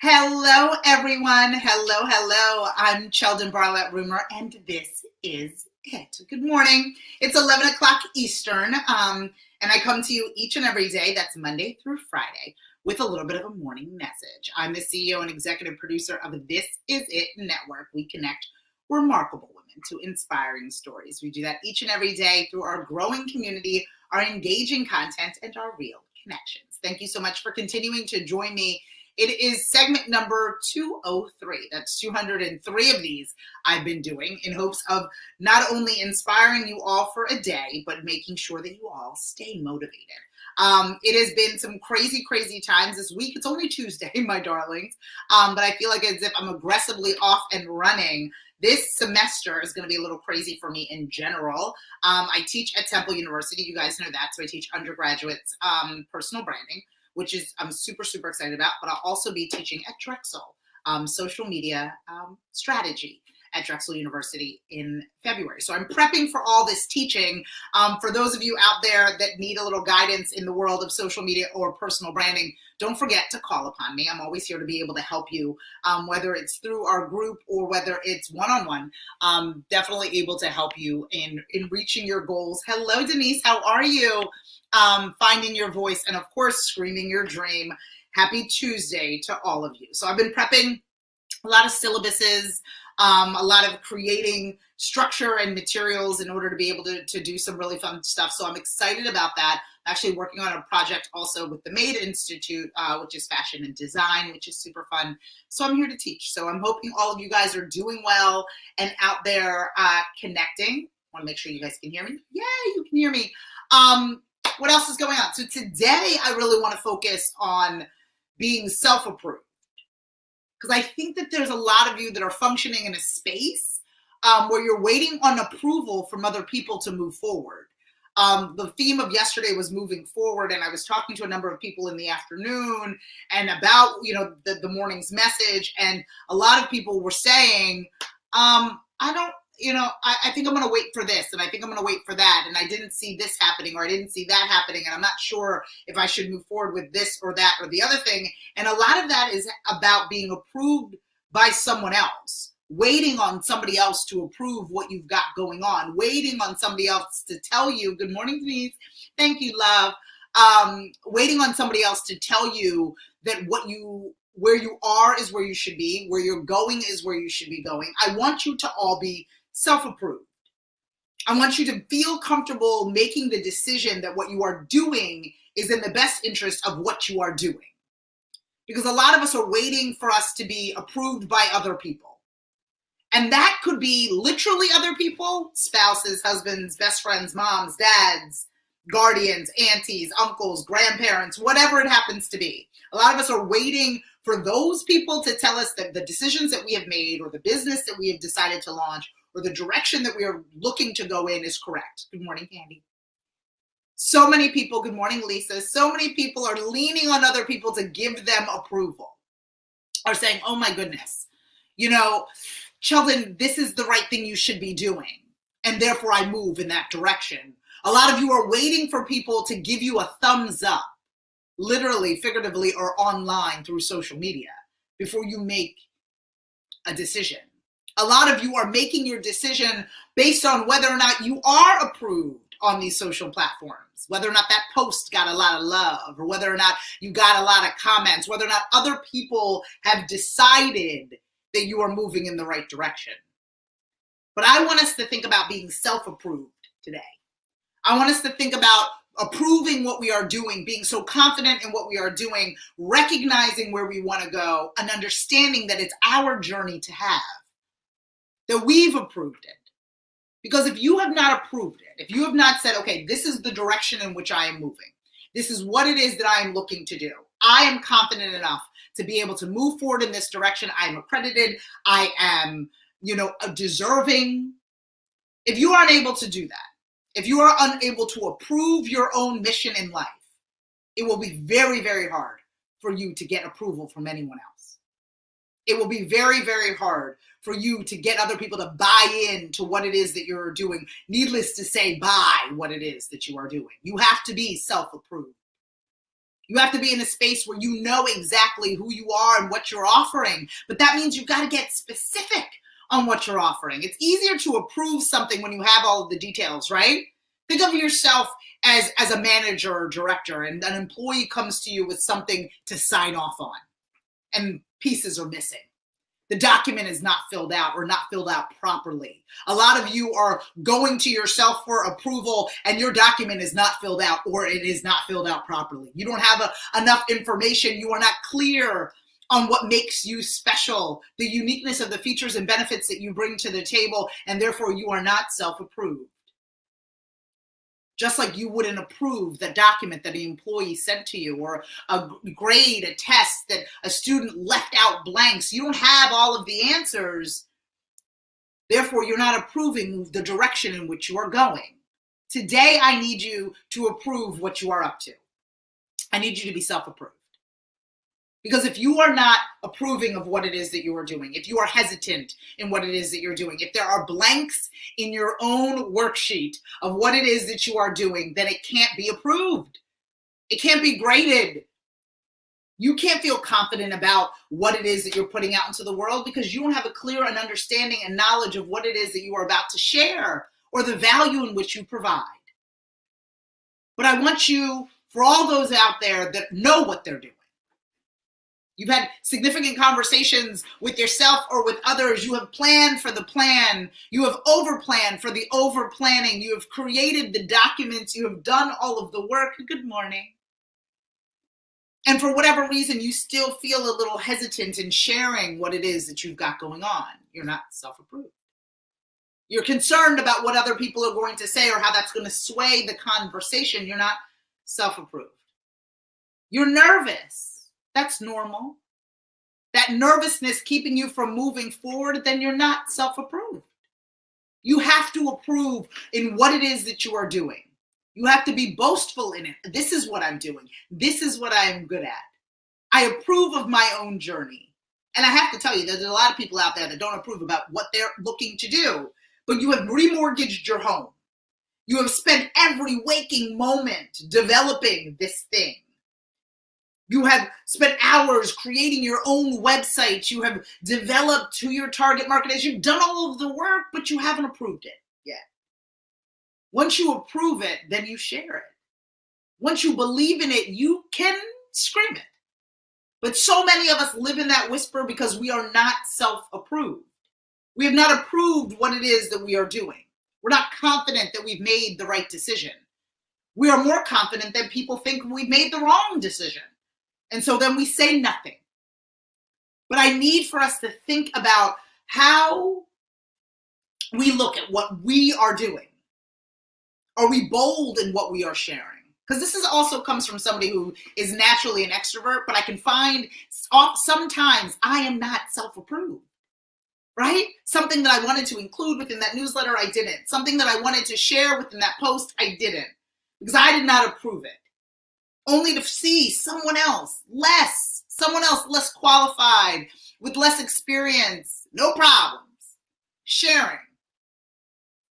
Hello, everyone. Hello. I'm Sheldon Barlett Rumor, and this is it. Good morning. It's 11 o'clock Eastern, and I come to you each and every day. That's Monday through Friday with a little bit of a morning message. I'm the CEO and executive producer of This Is It Network. We connect remarkable women to inspiring stories. We do that each and every day through our growing community, our engaging content, and our real connections. Thank you so much for continuing to join me. It is segment number 203. That's 203 of these I've been doing in hopes of not only inspiring you all for a day, but making sure that you all stay motivated. It has been some crazy times this week. It's only Tuesday, my darlings, but I feel like as if I'm aggressively off and running. This semester is going to be a little crazy for me in general. I teach at Temple University. You guys know that. So I teach undergraduates personal branding, which is I'm super excited about, but I'll also be teaching at Drexel, social media strategy at Drexel University in February. So I'm prepping for all this teaching. For those of you out there that need a little guidance in the world of social media or personal branding, don't forget to call upon me. I'm always here to be able to help you, whether it's through our group or whether it's one-on-one. Definitely able to help you in reaching your goals. Hello, Denise. How are you? Finding your voice and, of course, screaming your dream. Happy Tuesday to all of you. So I've been prepping a lot of syllabuses, a lot of creating structure and materials in order to be able to do some really fun stuff. So I'm excited about that. I'm actually working on a project also with the Made Institute, which is fashion and design, which is super fun. So I'm here to teach. So I'm hoping all of you guys are doing well and out there connecting. I want to make sure you guys can hear me. Yay, you can hear me. What else is going on? So today I really want to focus on being self-approved, because I think that there's a lot of you that are functioning in a space where you're waiting on approval from other people to move forward. The theme of yesterday was moving forward, and I was talking to a number of people in the afternoon and about, the morning's message, and a lot of people were saying, I think I'm going to wait for this, and I think I'm going to wait for that, and I didn't see this happening, or I didn't see that happening, and I'm not sure if I should move forward with this or that or the other thing. And a lot of that is about being approved by someone else, waiting on somebody else to approve what you've got going on, waiting on somebody else to tell you, good morning, Denise, thank you, love, waiting on somebody else to tell you that where you are is where you should be, where you're going is where you should be going. I want you to all be self-approved. I want you to feel comfortable making the decision that what you are doing is in the best interest of what you are doing. Because a lot of us are waiting for us to be approved by other people. And that could be literally other people, spouses, husbands, best friends, moms, dads, guardians, aunties, uncles, grandparents, whatever it happens to be. A lot of us are waiting for those people to tell us that the decisions that we have made or the business that we have decided to launch or the direction that we are looking to go in is correct. Good morning, Candy. So many people, good morning, Lisa. So many people are leaning on other people to give them approval, are saying, oh my goodness, Sheldon, this is the right thing you should be doing. And therefore I move in that direction. A lot of you are waiting for people to give you a thumbs up, literally, figuratively, or online through social media before you make a decision. A lot of you are making your decision based on whether or not you are approved on these social platforms, whether or not that post got a lot of love, or whether or not you got a lot of comments, whether or not other people have decided that you are moving in the right direction. But I want us to think about being self-approved today. I want us to think about approving what we are doing, being so confident in what we are doing, recognizing where we want to go, and understanding that it's our journey to have, that we've approved it. Because if you have not approved it, if you have not said, okay, this is the direction in which I am moving, this is what it is that I am looking to do, I am confident enough to be able to move forward in this direction, I am accredited, I am, deserving. If you aren't able to do that, if you are unable to approve your own mission in life, it will be very hard for you to get approval from anyone else. It will be very hard for you to get other people to buy into what it is that you're doing. Needless to say, buy what it is that you are doing. You have to be self-approved. You have to be in a space where you know exactly who you are and what you're offering. But that means you've got to get specific on what you're offering. It's easier to approve something when you have all of the details, right? Think of yourself as a manager or director, and an employee comes to you with something to sign off on, and pieces are missing. The document is not filled out or not filled out properly. A lot of you are going to yourself for approval and your document is not filled out, or it is not filled out properly. You don't have enough information. You are not clear on what makes you special, the uniqueness of the features and benefits that you bring to the table, and therefore you are not self-approved. Just like you wouldn't approve the document that an employee sent to you, or a grade, a test that a student left out blanks. You don't have all of the answers. Therefore, you're not approving the direction in which you are going. Today, I need you to approve what you are up to. I need you to be self-approved. Because if you are not approving of what it is that you are doing, if you are hesitant in what it is that you're doing, if there are blanks in your own worksheet of what it is that you are doing, then it can't be approved. It can't be graded. You can't feel confident about what it is that you're putting out into the world because you don't have a clear and understanding and knowledge of what it is that you are about to share or the value in which you provide. But I want you, for all those out there that know what they're doing, you've had significant conversations with yourself or with others. You have planned for the plan. You have over-planned for the over-planning. You have created the documents. You have done all of the work. Good morning. And for whatever reason, you still feel a little hesitant in sharing what it is that you've got going on. You're not self-approved. You're concerned about what other people are going to say or how that's going to sway the conversation. You're not self-approved. You're nervous. That's normal. That nervousness keeping you from moving forward, then you're not self-approved. You have to approve in what it is that you are doing. You have to be boastful in it. This is what I'm doing. This is what I am good at. I approve of my own journey. And I have to tell you, there's a lot of people out there that don't approve about what they're looking to do, but you have remortgaged your home. You have spent every waking moment developing this thing. You have spent hours creating your own website. You have developed who your target market is. You've done all of the work, but you haven't approved it yet. Once you approve it, then you share it. Once you believe in it, you can scream it. But so many of us live in that whisper because we are not self-approved. We have not approved what it is that we are doing. We're not confident that we've made the right decision. We are more confident that people think we've made the wrong decision. And so then we say nothing. But I need for us to think about how we look at what we are doing. Are we bold in what we are sharing? Because this is also comes from somebody who is naturally an extrovert, but I can find sometimes I am not self-approved, right? Something that I wanted to include within that newsletter, I didn't. Something that I wanted to share within that post, I didn't. Because I did not approve it. Only to see someone else less qualified, with less experience, no problems, sharing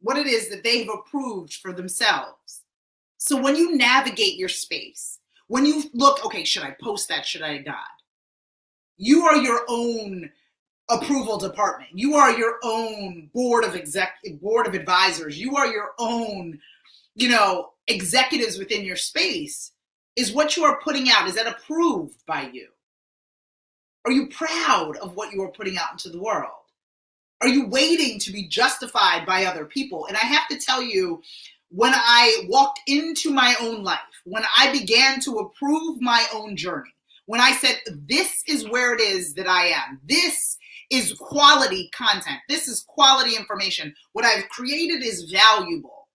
what it is that they've approved for themselves. So when you navigate your space, when you look, okay, should I post that? Should I not? You are your own approval department. You are your own board of advisors. You are your own, executives within your space. Is what you are putting out, is that approved by you? Are you proud of what you are putting out into the world? Are you waiting to be justified by other people? And I have to tell you, when I walked into my own life, when I began to approve my own journey, when I said, this is where it is that I am, this is quality content, this is quality information, what I've created is valuable,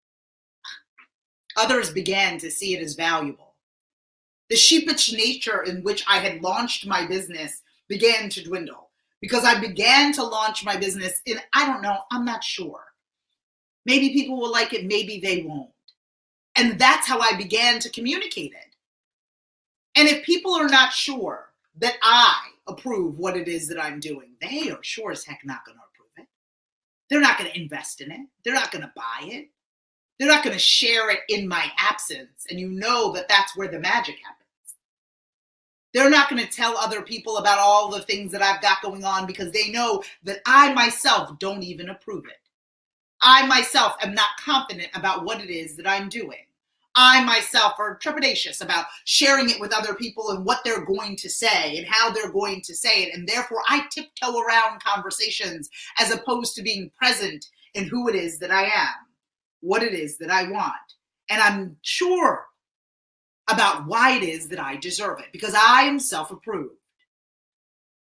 others began to see it as valuable. The sheepish nature in which I had launched my business began to dwindle because I began to launch my business in, I don't know, I'm not sure. Maybe people will like it, maybe they won't. And that's how I began to communicate it. And if people are not sure that I approve what it is that I'm doing, they are sure as heck not going to approve it. They're not going to invest in it. They're not going to buy it. They're not going to share it in my absence. And you know that that's where the magic happens. They're not going to tell other people about all the things that I've got going on because they know that I myself don't even approve it. I myself am not confident about what it is that I'm doing. I myself are trepidatious about sharing it with other people and what they're going to say and how they're going to say it. And therefore, I tiptoe around conversations as opposed to being present in who it is that I am, what it is that I want. And I'm sure about why it is that I deserve it because I am self-approved.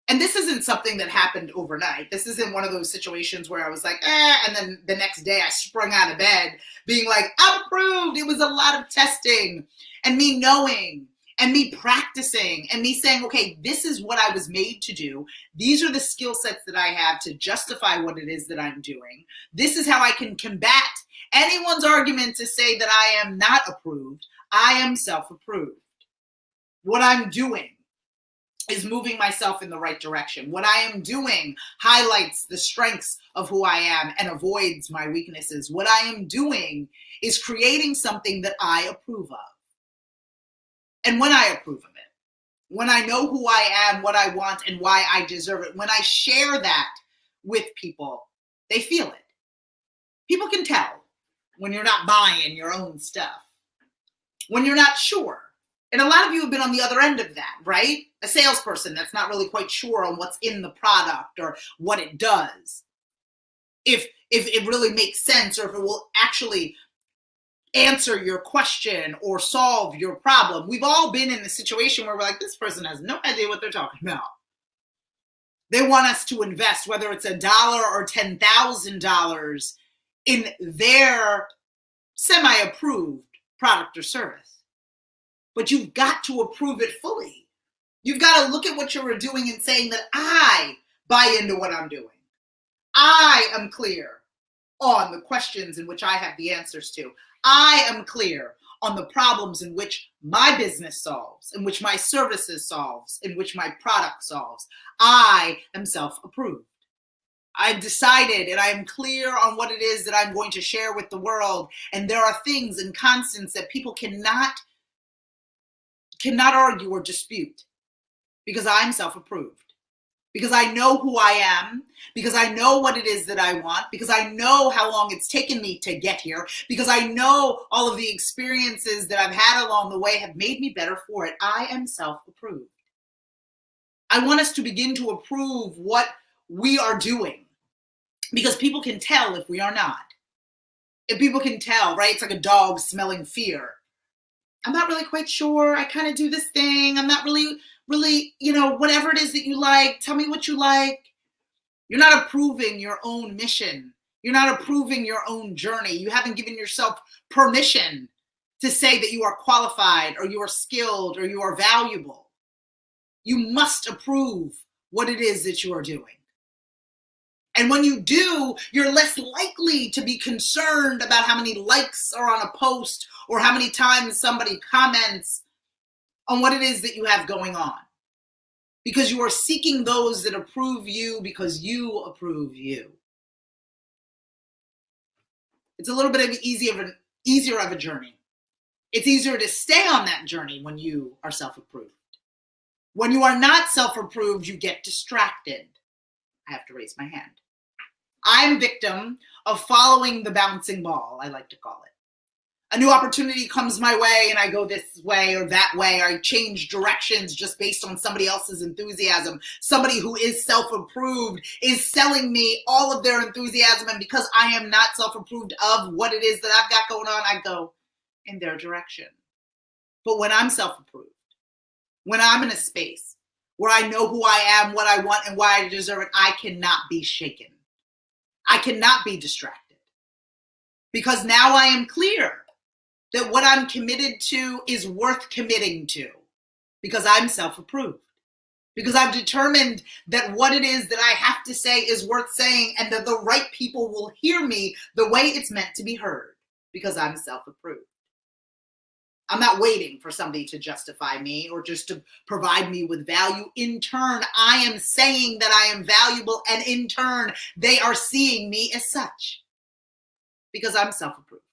And this isn't something that happened overnight. This isn't one of those situations where I was like, and then the next day I sprung out of bed being like, I'm approved. It was a lot of testing and me knowing and me practicing and me saying, okay, this is what I was made to do. These are the skill sets that I have to justify what it is that I'm doing. This is how I can combat anyone's argument to say that I am not approved. I am self-approved. What I'm doing is moving myself in the right direction. What I am doing highlights the strengths of who I am and avoids my weaknesses. What I am doing is creating something that I approve of. And when I approve of it, when I know who I am, what I want, and why I deserve it, when I share that with people, they feel it. People can tell when you're not buying your own stuff, when you're not sure. And a lot of you have been on the other end of that, right? A salesperson that's not really quite sure on what's in the product or what it does. If it really makes sense or if it will actually answer your question or solve your problem. We've all been in a situation where we're like, this person has no idea what they're talking about. They want us to invest, whether it's $1 or $10,000 in their semi-approved product or service. But you've got to approve it fully. You've got to look at what you're doing and saying that I buy into what I'm doing. I am clear on the questions in which I have the answers to. I am clear on the problems in which my business solves, in which my services solves, in which my product solves. I am self-approved. I've decided and I am clear on what it is that I'm going to share with the world. And there are things and constants that people cannot argue or dispute because I'm self-approved, because I know who I am, because I know what it is that I want, because I know how long it's taken me to get here, because I know all of the experiences that I've had along the way have made me better for it. I am self-approved. I want us to begin to approve what we are doing because people can tell if we are not. If people can tell, right? It's like a dog smelling fear. I'm not really quite sure. I kind of do this thing. I'm not really, whatever it is that you like, tell me what you like. You're not approving your own mission. You're not approving your own journey. You haven't given yourself permission to say that you are qualified or you are skilled or you are valuable. You must approve what it is that you are doing. And when you do, you're less likely to be concerned about how many likes are on a post or how many times somebody comments on what it is that you have going on. Because you are seeking those that approve you because you approve you. It's a little bit of easier of a journey. It's easier to stay on that journey when you are self-approved. When you are not self-approved, you get distracted. I have to raise my hand. I'm victim of following the bouncing ball, I like to call it. A new opportunity comes my way and I go this way or that way. I change directions just based on somebody else's enthusiasm. Somebody who is self-approved is selling me all of their enthusiasm. And because I am not self-approved of what it is that I've got going on, I go in their direction. But when I'm self-approved, when I'm in a space where I know who I am, what I want, and why I deserve it, I cannot be shaken. I cannot be distracted. Because now I am clear that what I'm committed to is worth committing to. Because I'm self-approved. Because I've determined that what it is that I have to say is worth saying and that the right people will hear me the way it's meant to be heard. Because I'm self-approved. I'm not waiting for somebody to justify me or just to provide me with value. In turn, I am saying that I am valuable, and in turn, they are seeing me as such because I'm self-approved.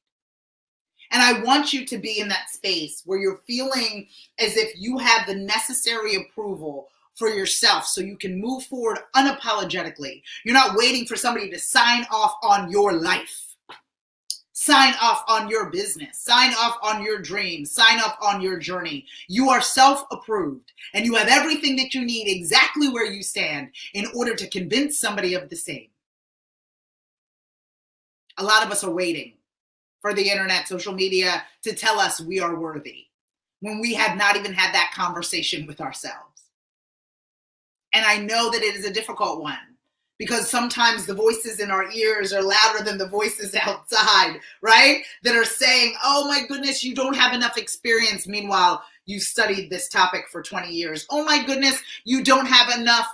And I want you to be in that space where you're feeling as if you have the necessary approval for yourself so you can move forward unapologetically. You're not waiting for somebody to sign off on your life, sign off on your business, sign off on your dreams, sign off on your journey. You are self-approved and you have everything that you need exactly where you stand in order to convince somebody of the same. A lot of us are waiting for the internet, social media to tell us we are worthy when we have not even had that conversation with ourselves. And I know that it is a difficult one because sometimes the voices in our ears are louder than the voices outside, right? That are saying, oh my goodness, you don't have enough experience. Meanwhile, you studied this topic for 20 years. Oh my goodness, you don't have enough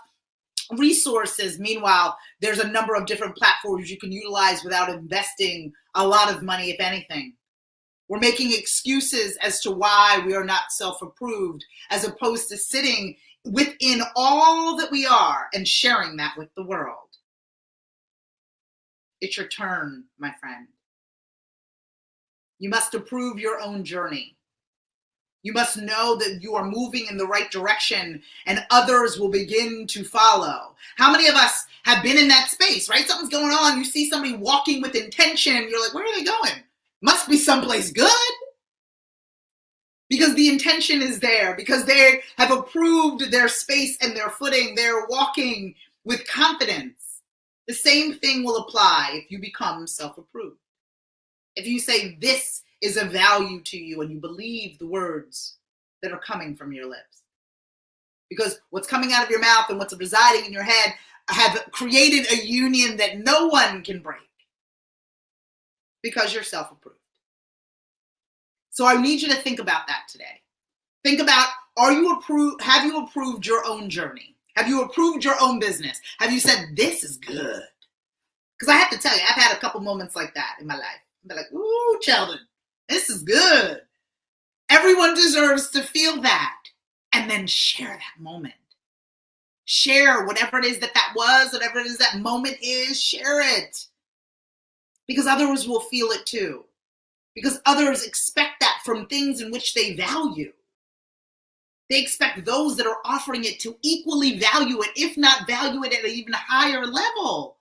resources. Meanwhile, there's a number of different platforms you can utilize without investing a lot of money, if anything. We're making excuses as to why we are not self-approved, as opposed to sitting within all that we are and sharing that with the world. It's your turn, my friend. You must approve your own journey. You must know that you are moving in the right direction and others will begin to follow. How many of us have been in that space, right? Something's going on. You see somebody walking with intention. You're like, where are they going? Must be someplace good. Because the intention is there, because they have approved their space and their footing. They're walking with confidence. The same thing will apply if you become self-approved. If you say this is of value to you and you believe the words that are coming from your lips. Because what's coming out of your mouth and what's residing in your head have created a union that no one can break because you're self-approved. So I need you to think about that today. Think about, have you approved your own journey? Have you approved your own business? Have you said, this is good? Because I have to tell you, I've had a couple moments like that in my life. I've like, ooh, Sheldon, this is good. Everyone deserves to feel that. And then share that moment. Share whatever it is that was, whatever it is that moment is, share it. Because others will feel it too. Because others expect that from things in which they value. They expect those that are offering it to equally value it, if not value it at an even higher level.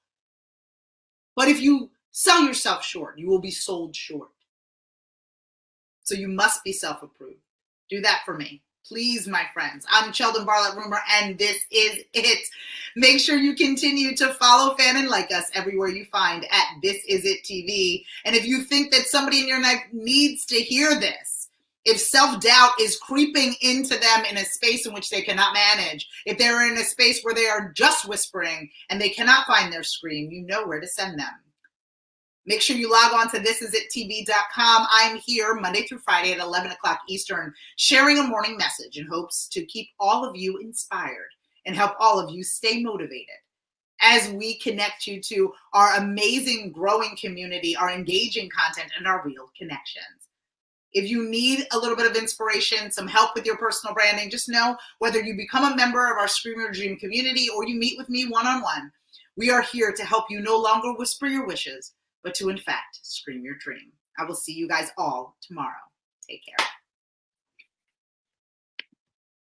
But if you sell yourself short, you will be sold short. So you must be self-approved. Do that for me. Please, my friends. I'm Sheldon Bartlett Rumor, and this is it. Make sure you continue to follow, fan, and like us everywhere you find at This Is It TV. And if you think that somebody in your life needs to hear this, if self-doubt is creeping into them in a space in which they cannot manage, if they're in a space where they are just whispering and they cannot find their scream, you know where to send them. Make sure you log on to thisisittv.com. I'm here Monday through Friday at 11 o'clock Eastern, sharing a morning message in hopes to keep all of you inspired and help all of you stay motivated as we connect you to our amazing growing community, our engaging content, and our real connections. If you need a little bit of inspiration, some help with your personal branding, just know whether you become a member of our Scream Your Dream community or you meet with me one-on-one, we are here to help you no longer whisper your wishes, but to, in fact, scream your dream. I will see you guys all tomorrow. Take care.